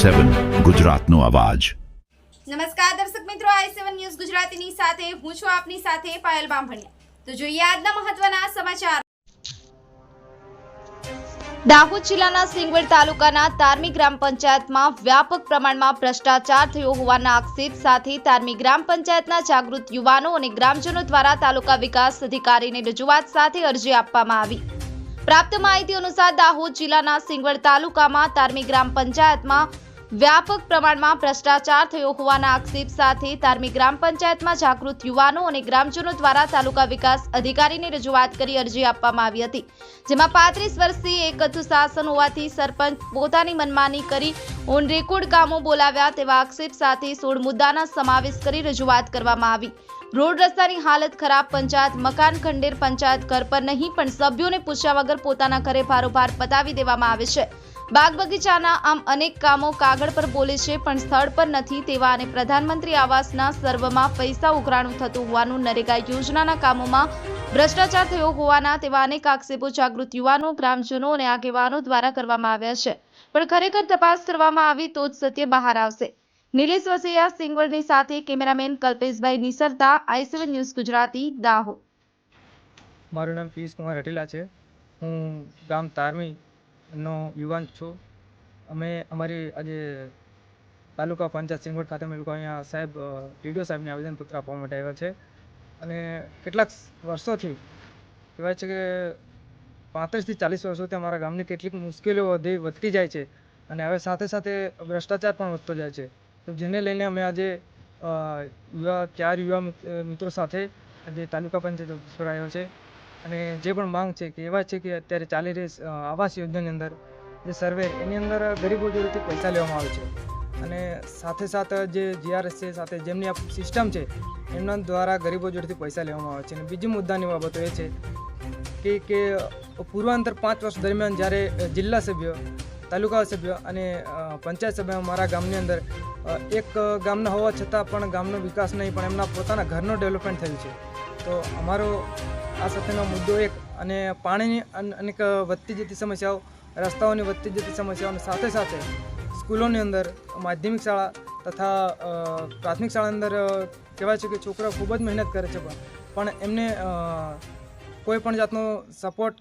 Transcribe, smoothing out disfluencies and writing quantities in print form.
i7 ગુજરાતનો અવાજ। નમસ્કાર દર્શક મિત્રો, i7 ન્યૂઝ ગુજરાતીની સાથે હું છું આપની સાથે પાયલ બામભણિયા। તો જોઈએ આજના મહત્વના સમાચાર। દાહોદ જિલ્લાના સિંગવડ તાલુકાના તારમી ગ્રામ પંચાયતમાં વ્યાપક પ્રમાણમાં ભ્રષ્ટાચાર થયો હોવાના આક્ષેપ સાથે તારમી ગ્રામ પંચાયતના જાગૃત યુવાનો અને ગ્રામજનો દ્વારા તાલુકા વિકાસ અધિકારીને રજૂઆત સાથે અરજી આપવામાં આવી। પ્રાપ્ત માહિતી અનુસાર દાહોદ જિલ્લાના સિંગવડ તાલુકામાં તારમી ગ્રામ પંચાયતમાં વ્યાપક પ્રમાણમાં ભ્રષ્ટાચાર થયો હોવાના આક્ષેપ સાથે તારમી ગ્રામ પંચાયતમાં જાગૃત યુવાનો અને ગ્રામજનો દ્વારા તાલુકા વિકાસ અધિકારીને રજૂઆત કરી અરજી આપવામાં આવી હતી, જેમાં 35 વર્ષથી એકહથ્થુ શાસન હોવાથી સરપંચ પોતાની મનમાની કરી ઓન રેકોર્ડ કામો બોલાવ્યા તેવા આક્ષેપ સાથે 16 મુદ્દાના સમાવેશ કરી રજૂઆત કરવામાં આવી। રોડ રસ્તાની હાલત ખરાબ, પંચાયત મકાન ખંડેર, પંચાયત ઘર પર નહીં પણ સભ્યોને પૂછ્યા વગર પોતાના ઘરે ભારોભાર પતાવી દેવામાં આવે છે। બાગ બગીચાના આમ અનેક કામો કાગળ પર બોલે છે પણ સ્થળ પર નથી તેવા અને પ્રધાનમંત્રી આવાસના સર્વમાં પૈસા ઉઘરાણું થતું હોવાનું, નરેગા યોજનાના કામોમાં ભ્રષ્ટાચાર થયો હોવાના તેવા અનેક આક્ષેપો જાગૃત યુવાનો, ગ્રામજનો અને આગેવાનો દ્વારા કરવામાં આવ્યા છે, પણ ખરેખર તપાસ કરવામાં આવી તો જ સત્ય બહાર આવશે। નિલેશ વસૈયા, સિંગવડની સાથે cameraman Kalpeshbhai નિસરતા, i7 news Gujarati, Dahod. મારું નામ પિયુષ કુમાર હટેલા છે। હું ગામ તારમીનો યુવાન છું। અમે અમારી આજે તાલુકા પંચાયત સિંગવડ ખાતે અમે લોકો અહીંયા સાહેબ ટીડીઓ સાહેબને આવેદનપત્ર આપવા માટે આવ્યા છે અને કેટલાક વર્ષોથી કહેવાય છે કે 35 થી 40 વર્ષોથી અમારા ગામની કેટલીક મુશ્કેલીઓ વધતી જાય છે અને હવે સાથે સાથે ભ્રષ્ટાચાર પણ વધતો જાય છે, તો જેને લઈને અમે આજે 4 યુવા મિત્રો સાથે આજે તાલુકા પંચાયત ઓફિસ પર આવ્યો છે અને જે પણ માંગ છે કે એવા છે કે અત્યારે ચાલી રહી આવાસ યોજનાની અંદર જે સર્વે એની અંદર ગરીબો જોડેથી પૈસા લેવામાં આવે છે અને સાથે સાથે જે GRS છે સાથે જેમની આ સિસ્ટમ છે એમના દ્વારા ગરીબો જોડેથી પૈસા લેવામાં આવે છે। અને બીજી મુદ્દાની બાબતો એ છે કે પૂર્વાંતર 5 વર્ષ દરમિયાન જ્યારે જિલ્લા સભ્ય, તાલુકા સભ્ય અને પંચાયત સભ્ય મારા ગામની અંદર એક ગામના હોવા છતાં પણ ગામનો વિકાસ નહીં પણ એમના પોતાના ઘરનો ડેવલપમેન્ટ થયું છે, તો અમારો આ સાથેનો મુદ્દો એક અને પાણીની અનેક વધતી જતી સમસ્યાઓ, રસ્તાઓની વધતી જતી સમસ્યાઓ અને સાથે સાથે સ્કૂલોની અંદર માધ્યમિક શાળા તથા પ્રાથમિક શાળાની અંદર કહેવાય છે કે છોકરાઓ ખૂબ જ મહેનત કરે છે પણ એમને કોઈ પણ જાતનો સપોર્ટ